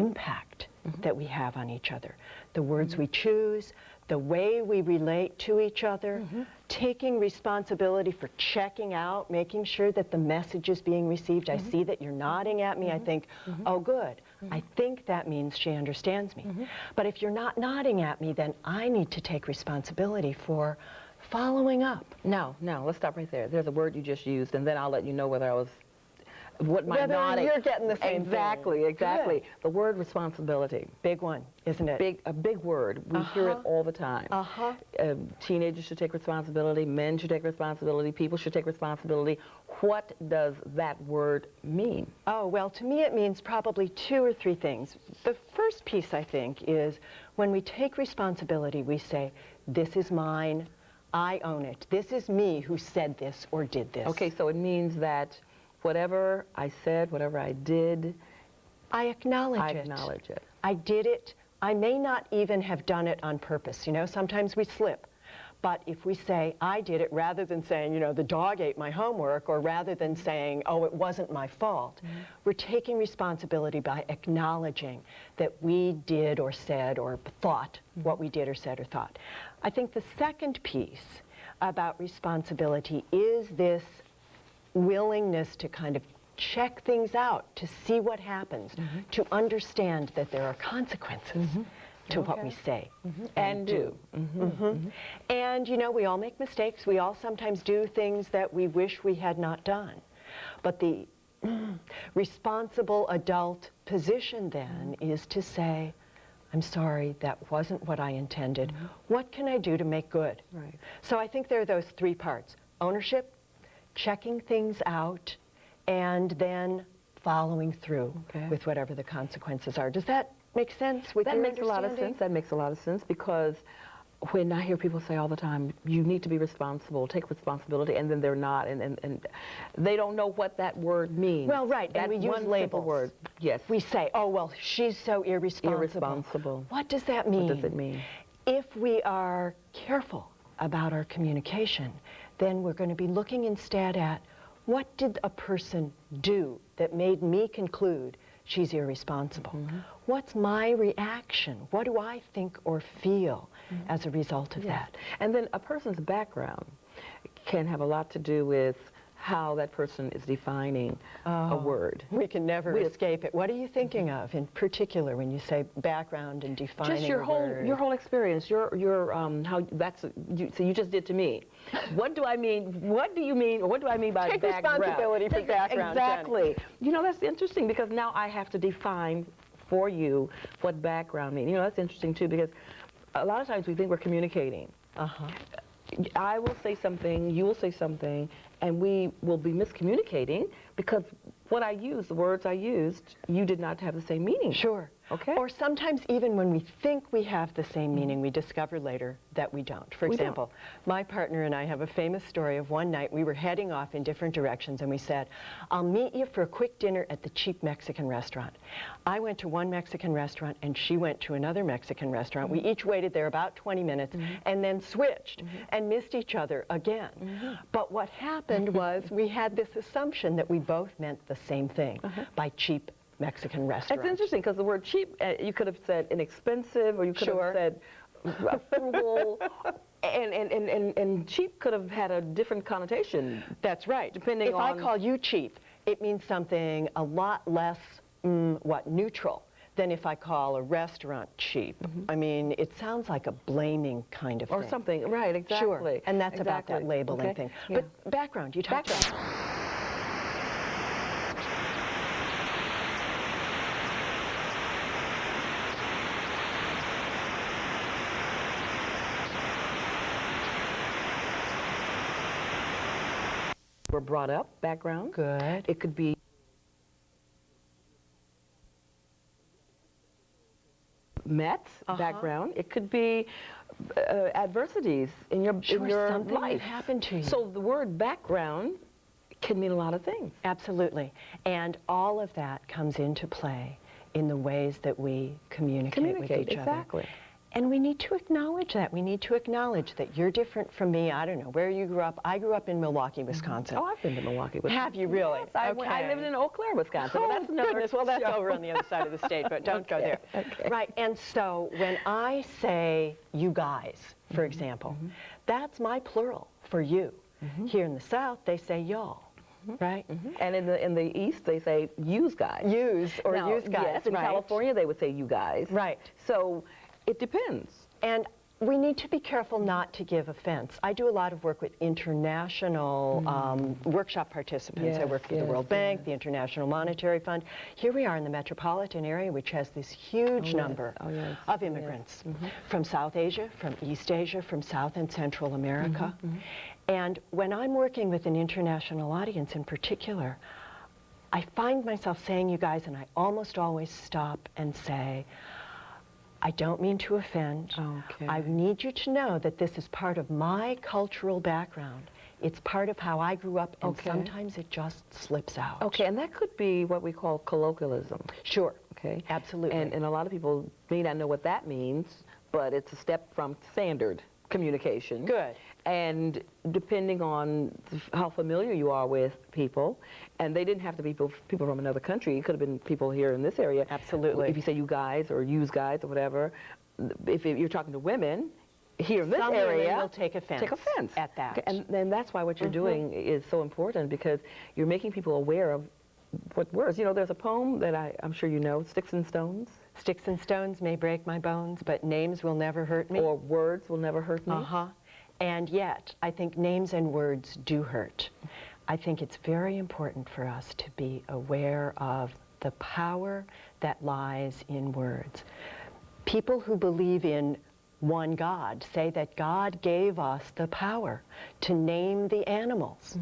impact that we have on each other. The words we choose, the way we relate to each other, taking responsibility for checking out, making sure that the message is being received. I see that you're nodding at me. I think, oh, good. I think that means she understands me. But if you're not nodding at me, then I need to take responsibility for following up. No, let's stop right there. There's a word you just used, and then I'll let you know whether I was, what my nodding. You're getting the same Exactly, thing. exactly. Good. The word responsibility. Big one, isn't it? A big word. We hear it all the time. Teenagers should take responsibility. Men should take responsibility. People should take responsibility. What does that word mean? Oh, well, to me it means probably 2 or 3 things. The first piece, I think, is when we take responsibility, we say, this is mine, I own it. This is me who said this or did this. Okay, so it means that whatever I said, whatever I did, I acknowledge it. I acknowledge it. I did it. I may not even have done it on purpose. You know, sometimes we slip. But if we say, I did it, rather than saying, you know, the dog ate my homework, or rather than saying, oh, it wasn't my fault, we're taking responsibility by acknowledging that we did or said or thought what we did or said or thought. I think the second piece about responsibility is this willingness to kind of check things out, to see what happens, to understand that there are consequences to what we say and do. And, you know, we all make mistakes. We all sometimes do things that we wish we had not done. But the responsible adult position then is to say, I'm sorry, that wasn't what I intended. What can I do to make good? Right. So I think there are those 3 parts: ownership, checking things out, and then following through with whatever the consequences are. Does that make sense with your That makes a lot of sense. That makes a lot of sense, because when I hear people say all the time, you need to be responsible, take responsibility, and then they're not, and they don't know what that word means. Well, right, that and we use one labels. simple word. Yes. We say, oh, well, she's so irresponsible. Irresponsible. What does that mean? What does it mean? If we are careful about our communication, then we're going to be looking instead at, what did a person do that made me conclude she's irresponsible? What's my reaction? What do I think or feel as a result of that? And then a person's background can have a lot to do with how that person is defining a word. We can never escape it. What are you thinking of in particular when you say background and defining just your a whole word? your whole experience, your how that's so you just did to me. What do I mean? What do you mean? Or what do I mean by Take background? responsibility for background. Exactly. Jenny. You know, that's interesting, because now I have to define for you what background means. You know, that's interesting too, because a lot of times we think we're communicating. I will say something, you will say something, and we will be miscommunicating because what I used, the words I used, you did not have the same meaning. Sure. Okay. Or sometimes even when we think we have the same meaning, we discover later that we don't. For example, my partner and I have a famous story of one night we were heading off in different directions, and we said, I'll meet you for a quick dinner at the cheap Mexican restaurant. I went to one Mexican restaurant and she went to another Mexican restaurant. We each waited there about 20 minutes and then switched and missed each other again. But what happened was we had this assumption that we both meant the same thing by cheap Mexican restaurant. It's interesting, because the word cheap, you could have said inexpensive, or you could have said frugal, and cheap could have had a different connotation. That's right. Depending if on... I call you cheap, it means something a lot less, neutral than if I call a restaurant cheap. I mean, it sounds like a blaming kind of thing. Or something, right, exactly. Sure, and that's about that labeling thing. Yeah. But background, you talked about... We're brought up, background. Good. It could be met, background. It could be adversities in your something life. that happened to you. So the word background can mean a lot of things. Absolutely. And all of that comes into play in the ways that we communicate with each other. Exactly. And we need to acknowledge that. We need to acknowledge that you're different from me. I don't know where you grew up. I grew up in Milwaukee, Wisconsin. Oh, I've been to Milwaukee, Wisconsin. Have you really? Yes, I lived in Eau Claire, Wisconsin. Oh, but that's another goodness. Well, that's show. over on the other side of the state, but don't go there. Okay. Right. And so when I say you guys, for example, that's my plural for you. Here in the South, they say y'all. Right? And in the East, they say "yous guys." Use or Now, use guys. Yes, in right? California, they would say "you guys." Right. So it depends. And we need to be careful not to give offense. I do a lot of work with international workshop participants. I Yes, work with the World Bank, the International Monetary Fund. Here we are in the metropolitan area, which has this huge number of immigrants from South Asia, from East Asia, from South and Central America. And when I'm working with an international audience in particular, I find myself saying you guys, and I almost always stop and say, I don't mean to offend. Okay. I need you to know that this is part of my cultural background. It's part of how I grew up, and Okay. sometimes it just slips out. Okay, and that could be what we call colloquialism. Sure. Okay. Absolutely. And a lot of people may not know what that means, but it's a step from standard communication. Good. And depending on how familiar you are with people, and they didn't have to be people from another country, it could have been people here in this area. Absolutely. If you say you guys or use guys or whatever, if you're talking to women here in this Some women area, will take offense at that. Okay, and then that's why what you're doing is so important, because you're making people aware of what words. You know, there's a poem that I'm sure you know, Sticks and Stones. Sticks and stones may break my bones, but names will never hurt me. Or words will never hurt me. And yet, I think names and words do hurt. I think it's very important for us to be aware of the power that lies in words. People who believe in one God say that God gave us the power to name the animals.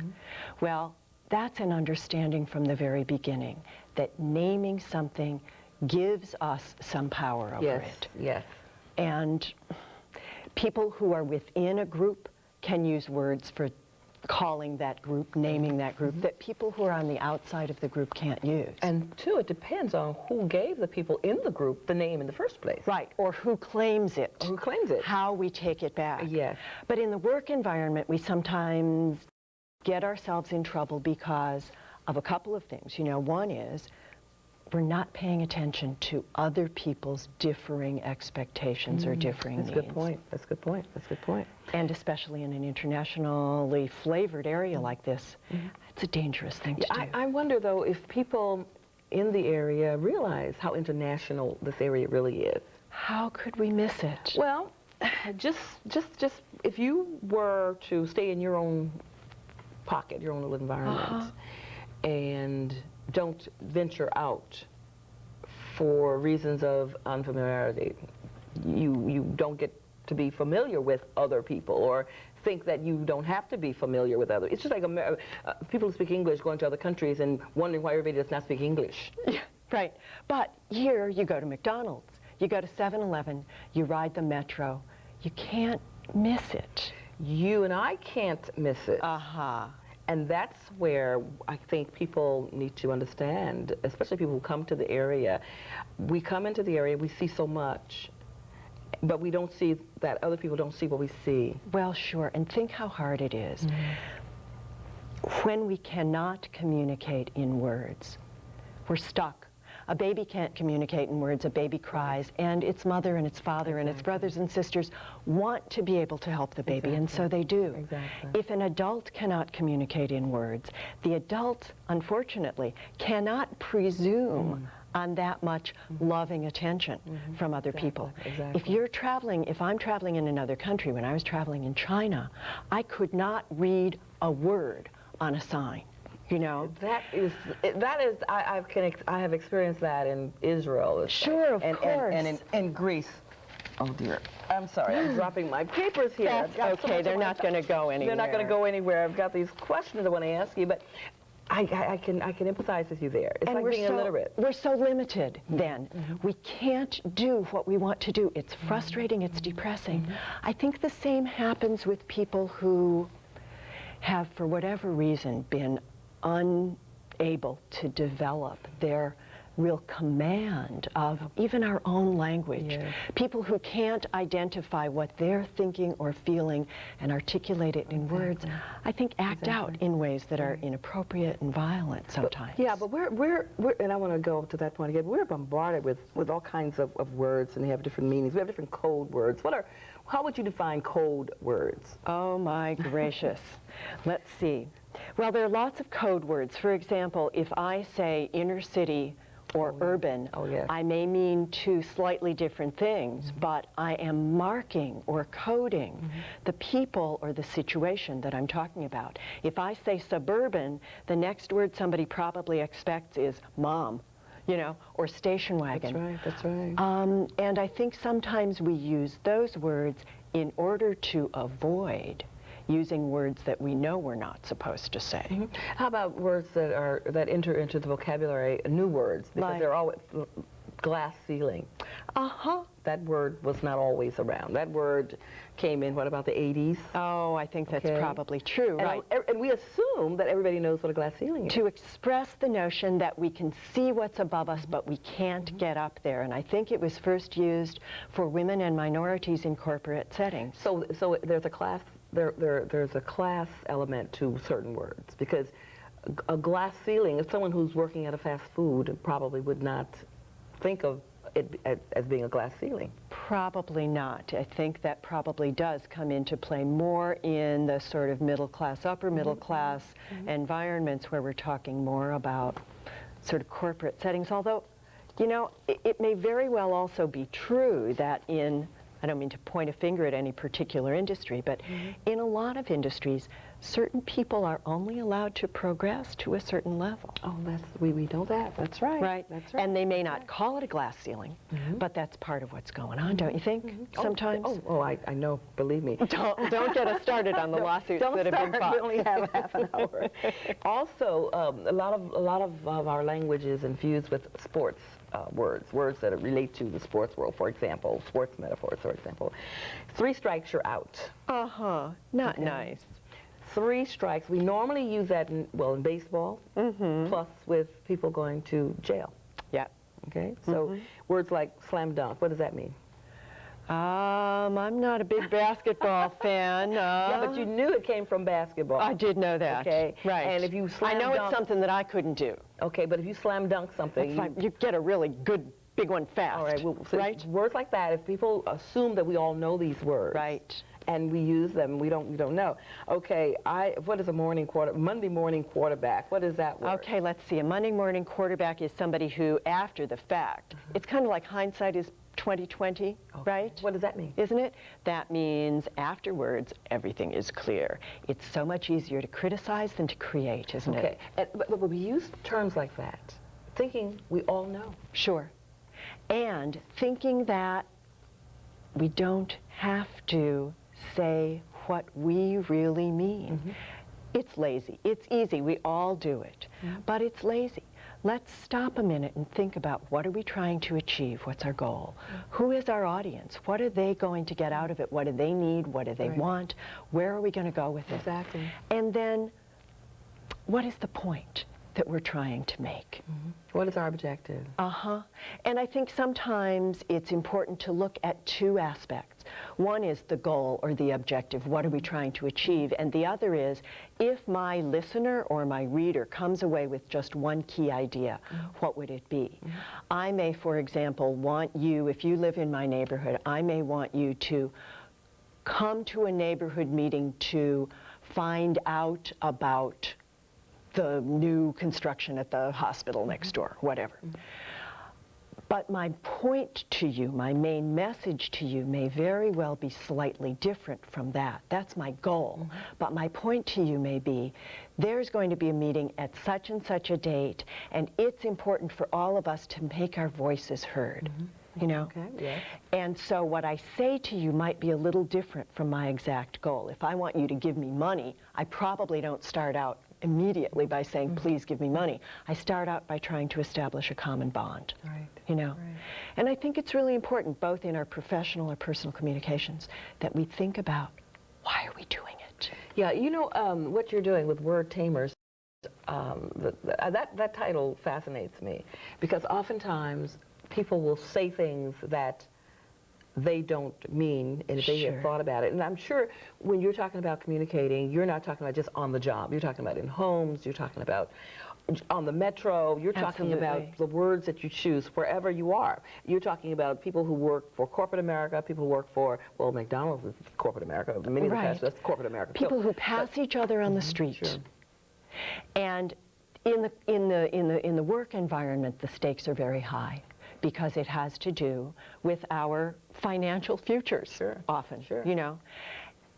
Well, that's an understanding from the very beginning, that naming something gives us some power over it. Yes. And people who are within a group can use words for calling that group, naming that group, that people who are on the outside of the group can't use. And two, it depends on who gave the people in the group the name in the first place. Right, or who claims it. Who claims it. How we take it back. Yes. But in the work environment, we sometimes get ourselves in trouble because of a couple of things. You know, one is we're not paying attention to other people's differing expectations or differing needs. That's a good point. That's a good point. That's a good point. And especially in an internationally flavored area like this, it's a dangerous thing to do. I wonder, though, if people in the area realize how international this area really is. How could we miss it? Well, just if you were to stay in your own pocket, your own little environment, and don't venture out for reasons of unfamiliarity. You don't get to be familiar with other people, or think that you don't have to be familiar with others. It's just like people who speak English going to other countries and wondering why everybody does not speak English. Yeah, right. But here you go to McDonald's, you go to 7-Eleven, you ride the metro. You can't miss it. You and I can't miss it. And that's where I think people need to understand, especially people who come to the area. We come into the area, we see so much, but we don't see that other people don't see what we see. Well, sure, and think how hard it is. When we cannot communicate in words, we're stuck. A baby can't communicate in words. A baby cries, and its mother and its father and its brothers and sisters want to be able to help the baby, and so they do. If an adult cannot communicate in words, the adult, unfortunately, cannot presume on that much loving attention from other people. If you're traveling, if I'm traveling in another country, when I was traveling in China, I could not read a word on a sign. You know, I have experienced that in Israel. Sure, of course. And in Greece. Oh dear. I'm sorry, I'm dropping my papers here. That's okay, they're not going to go anywhere. They're not going to go anywhere. I've got these questions I want to ask you, but I can empathize with you there. It's like being illiterate. We're so limited then. We can't do what we want to do. It's frustrating, it's depressing. I think the same happens with people who have, for whatever reason, been unable to develop their real command of even our own language. Yes. People who can't identify what they're thinking or feeling and articulate it in words, I think act out in ways that are inappropriate and violent sometimes. Yeah, but we're and I want to go to that point again. We're bombarded with all kinds of words, and they have different meanings. We have different code words. How would you define code words? Oh my gracious. Let's see. Well, there are lots of code words. For example, if I say inner city or urban, I may mean two slightly different things, but I am marking or coding the people or the situation that I'm talking about. If I say suburban, the next word somebody probably expects is mom, you know, or station wagon. That's right. And I think sometimes we use those words in order to avoid using words that we know we're not supposed to say. How about words that enter into the vocabulary, new words, because they're always glass ceiling. That word was not always around. That word came in, what about the 80s? Oh, I think that's probably true, right. And we assume that everybody knows what a glass ceiling is. To express the notion that we can see what's above us, but we can't get up there. And I think it was first used for women and minorities in corporate settings. So there's a class, there's a class element to certain words, because a glass ceiling, if someone who's working at a fast food probably would not think of it as being a glass ceiling. Probably not. I think that probably does come into play more in the sort of middle class, upper middle class environments where we're talking more about sort of corporate settings. Although, you know, it may very well also be true that in, I don't mean to point a finger at any particular industry, but in a lot of industries, certain people are only allowed to progress to a certain level. Oh, we know that. That's right. Right. That's right. And they may not call it a glass ceiling, but that's part of what's going on, don't you think? Sometimes. I know. Believe me. Don't get us started on the lawsuits that have been filed. We only have half an hour. Also, a lot of our language is infused with sports words that relate to the sports world. For example, sports metaphors. For example, 3 strikes, you're out. Not nice. 3 strikes. We normally use that in baseball, plus with people going to jail. Yeah. Okay. So words like slam dunk. What does that mean? I'm not a big basketball fan. Yeah, but you knew it came from basketball. I did know that. Okay. Right. And if you slam I know dunk, it's something that I couldn't do. Okay, but if you slam dunk something, you get a really good big one fast. All right. Well, so right. Words like that. If people assume that we all know these words. Right. And we use them, we don't know. Okay, what is a Monday morning quarterback? What is that word? Okay, let's see. A Monday morning quarterback is somebody who, after the fact, it's kind of like hindsight is 20/20, right? What does that mean? Isn't it? That means afterwards, everything is clear. It's so much easier to criticize than to create, isn't it? Okay, but we use terms like that, thinking we all know. Sure. And thinking that we don't have to say what we really mean. It's lazy. It's easy. We all do it. But it's lazy. Let's stop a minute and think about, what are we trying to achieve? What's our goal? Who is our audience? What are they going to get out of it? What do they need? What do they want? Where are we going to go with it? Exactly. And then, what is the point that we're trying to make? What is our objective? And I think sometimes it's important to look at 2 aspects. One is the goal or the objective. What are we trying to achieve? And the other is, if my listener or my reader comes away with just one key idea, what would it be? I may, for example, want you, if you live in my neighborhood, I may want you to come to a neighborhood meeting to find out about the new construction at the hospital next door, whatever. But my point to you, my main message to you, may very well be slightly different from that. That's my goal. But my point to you may be, there's going to be a meeting at such and such a date, and it's important for all of us to make our voices heard. You know? And so what I say to you might be a little different from my exact goal. If I want you to give me money, I probably don't start out immediately by saying, please give me money. I start out by trying to establish a common bond. You know? And I think it's really important, both in our professional or personal communications, that we think about, why are we doing it? Yeah, you know, what you're doing with word tamers, that title fascinates me, because oftentimes people will say things that they don't mean, and if they have thought about it. And I'm sure when you're talking about communicating, you're not talking about just on the job. You're talking about in homes, you're talking about on the metro, you're talking about the words that you choose wherever you are. You're talking about people who work for corporate America, people who work for, well, McDonald's is corporate America, many of the fast food, that's corporate America. People who pass each other on the street. And in the work environment, the stakes are very high, because it has to do with our financial futures often, you know.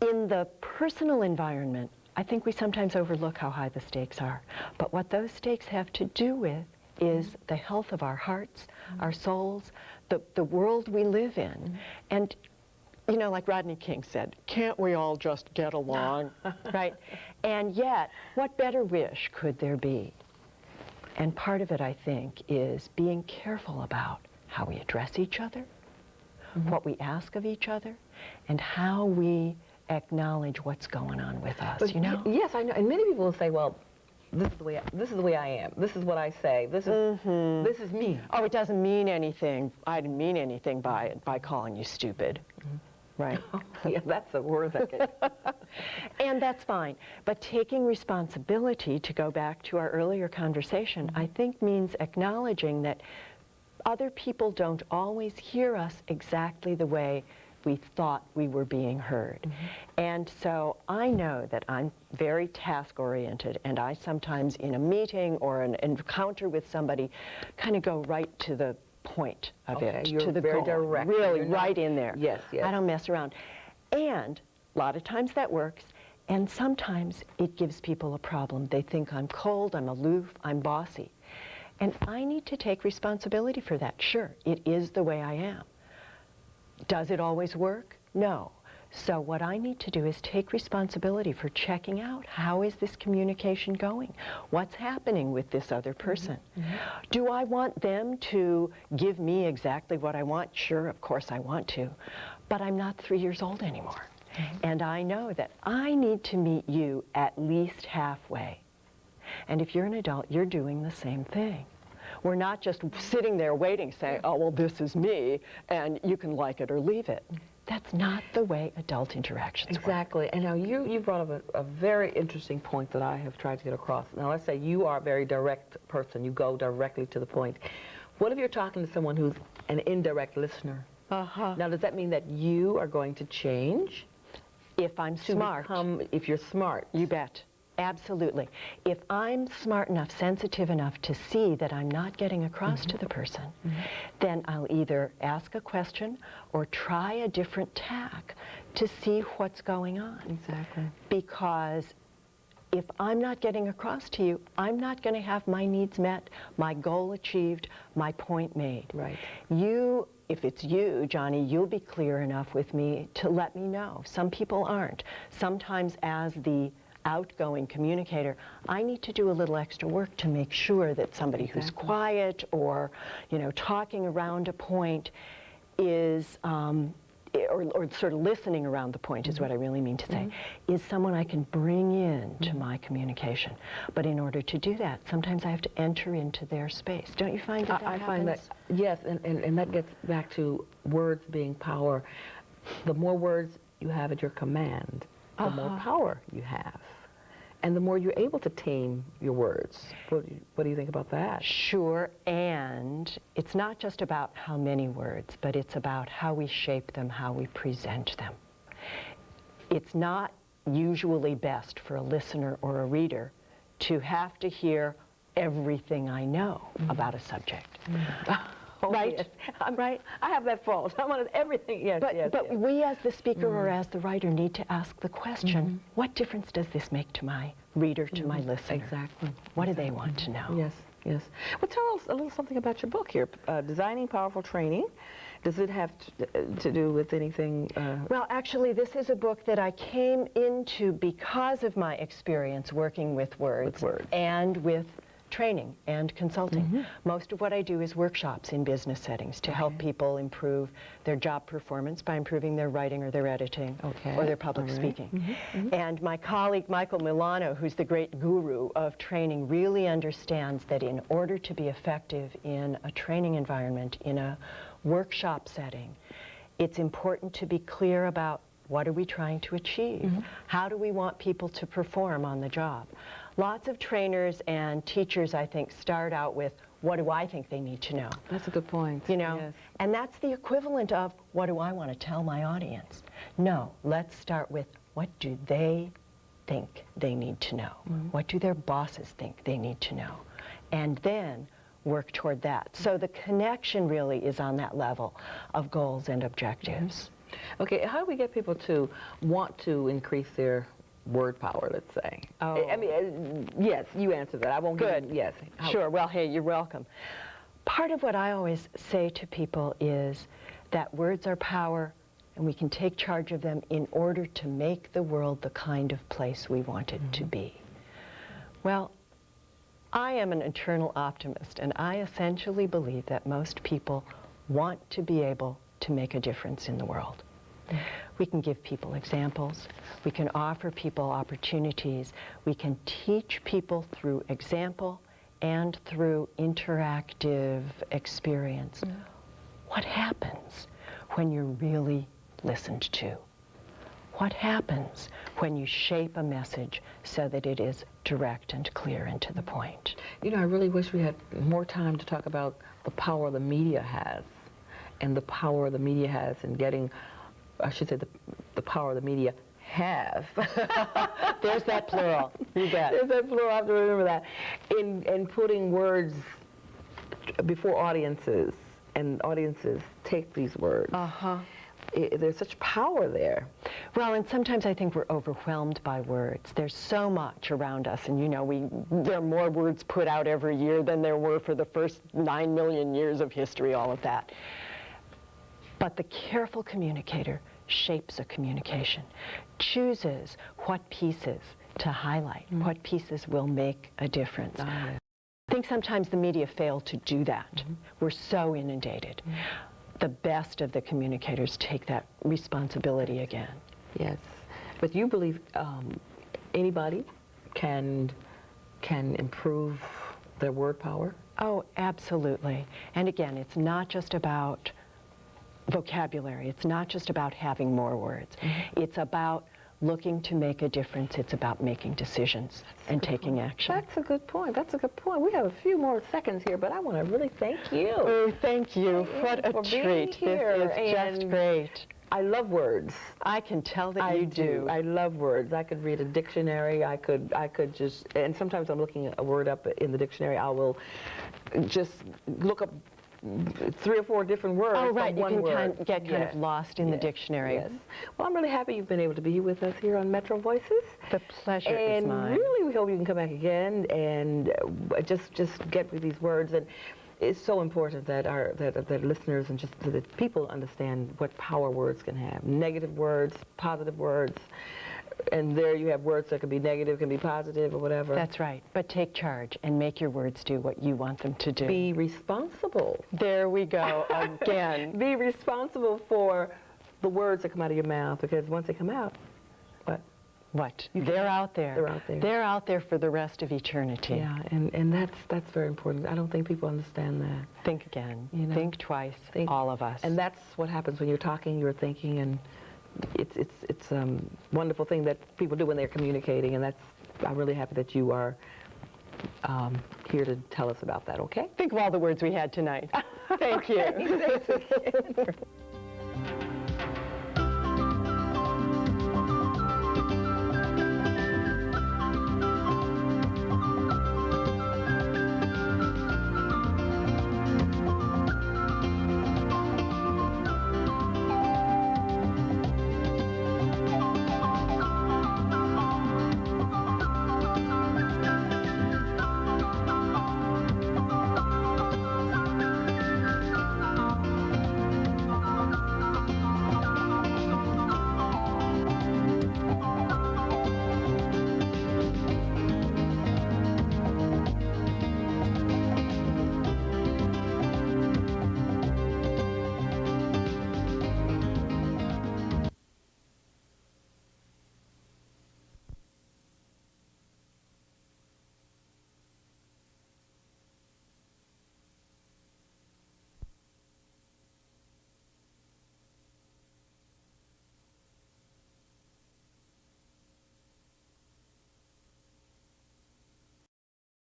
In the personal environment, I think we sometimes overlook how high the stakes are. But what those stakes have to do with is the health of our hearts, our souls, the world we live in. And, you know, like Rodney King said, can't we all just get along, right? And yet, what better wish could there be? And part of it, I think, is being careful about how we address each other, what we ask of each other, and how we acknowledge what's going on with us, you know? Yes, I know. And many people will say, well, this is the way I am. This is what I say. This is me. Oh, it doesn't mean anything. I didn't mean anything by it, by calling you stupid. Right. Yeah, that's a word that can... And that's fine. But taking responsibility, to go back to our earlier conversation, I think means acknowledging that other people don't always hear us exactly the way we thought we were being heard. And so I know that I'm very task-oriented, and I sometimes in a meeting or an encounter with somebody kind of go right to the point of it, you're to the very goal, direct. really right in there. Yes, yes. I don't mess around. And a lot of times that works, and sometimes it gives people a problem. They think I'm cold, I'm aloof, I'm bossy. And I need to take responsibility for that. Sure, it is the way I am. Does it always work? No. So what I need to do is take responsibility for checking out, how is this communication going? What's happening with this other person? Do I want them to give me exactly what I want? Sure, of course I want to. But I'm not 3 years old anymore. And I know that I need to meet you at least halfway. And if you're an adult, you're doing the same thing. We're not just sitting there waiting, saying, oh, well, this is me, and you can like it or leave it. That's not the way adult interactions work. Exactly. And now you brought up a very interesting point that I have tried to get across. Now, let's say you are a very direct person. You go directly to the point. What if you're talking to someone who's an indirect listener? Now, does that mean that you are going to change? If I'm smart. If you're smart. You bet. Absolutely. If I'm smart enough, sensitive enough to see that I'm not getting across to the person, then I'll either ask a question or try a different tack to see what's going on. Exactly. Because if I'm not getting across to you, I'm not going to have my needs met, my goal achieved, my point made. Right. If it's you, Johnnie, you'll be clear enough with me to let me know. Some people aren't. Sometimes as the outgoing communicator, I need to do a little extra work to make sure that somebody who's quiet or, you know, talking around a point is, or sort of listening around the point is what I really mean to say, is someone I can bring in to my communication. But in order to do that, sometimes I have to enter into their space. Don't you find that I happens? find that, yes, and that gets back to words being power. The more words you have at your command, the more power you have. And the more you're able to tame your words. What do you think about that? Sure, and it's not just about how many words, but it's about how we shape them, how we present them. It's not usually best for a listener or a reader to have to hear everything I know about a subject. Right? Yes. I'm right. I have that fault. I wanted everything. Yes, but we as the speaker or as the writer need to ask the question, what difference does this make to my reader, to my listener? Exactly. What do they want to know? Yes, yes. Well, tell us a little something about your book here, Designing Powerful Training. Does it have to do with anything? Well, actually, this is a book that I came into because of my experience working with words. And with training and consulting. Most of what I do is workshops in business settings to help people improve their job performance by improving their writing or their editing or their public speaking. And my colleague Michael Milano, who's the great guru of training, really understands that in order to be effective in a training environment, in a workshop setting, it's important to be clear about what are we trying to achieve? How do we want people to perform on the job? Lots of trainers and teachers, I think, start out with, what do I think they need to know? That's a good point. You know, Yes. and that's the equivalent of, what do I want to tell my audience? No, let's start with, what do they think they need to know? What do their bosses think they need to know? And then work toward that. So the connection really is on that level of goals and objectives. Okay, how do we get people to want to increase their word power, let's say? I mean, yes, you answered that. I won't Good. Yes. Sure, well, hey, you're welcome. Part of what I always say to people is that words are power, and we can take charge of them in order to make the world the kind of place we want it to be. Well, I am an eternal optimist, and I essentially believe that most people want to be able to make a difference in the world. We can give people examples, we can offer people opportunities, we can teach people through example and through interactive experience. What happens when you're really listened to? What happens when you shape a message so that it is direct and clear and to the point? You know, I really wish we had more time to talk about the power the media has, and the power the media has in getting, I should say, the power the media have. There's that plural. You bet. There's that plural. I have to remember that. In putting words before audiences, and audiences take these words. There's such power there. Well, and sometimes I think we're overwhelmed by words. There's so much around us, and you know, there are more words put out every year than there were for the first 9 million years of history, all of that. But the careful communicator shapes a communication, chooses what pieces to highlight, what pieces will make a difference. I think sometimes the media fail to do that. We're so inundated. The best of the communicators take that responsibility again. Yes, but you believe anybody can improve their word power? Oh, absolutely. And again, it's not just about vocabulary. It's not just about having more words. It's about looking to make a difference. It's about making decisions and taking action. That's a good point. That's a good point. We have a few more seconds here, but I want to really thank you. Oh, thank you. What a for being treat. here. This is just great. I love words. I can tell that you do. I love words. I could read a dictionary. I could just, and sometimes I'm looking a word up in the dictionary. I will just look up 3 or 4 different words. Oh, right. From one You word. can get kind of lost in the dictionary. Yes. Well, I'm really happy you've been able to be with us here on Metro Voices. The pleasure is mine. And really, we hope you can come back again and just get with these words. And it's so important that that listeners and just that people understand what power words can have. Negative words, positive words. And there you have words that can be negative, can be positive, or whatever. That's right. But take charge and make your words do what you want them to do. Be responsible. There we go again. Be responsible for the words that come out of your mouth, because once they come out, What? They're out there. They're out there. They're out there for the rest of eternity. Yeah, and that's very important. I don't think people understand that. Think again. You know, think twice. All of us. And that's what happens when you're talking, you're thinking, and it's a wonderful thing that people do when they're communicating, and I'm really happy that you are here to tell us about that, okay? Think of all the words we had tonight. Thank you. Thanks again.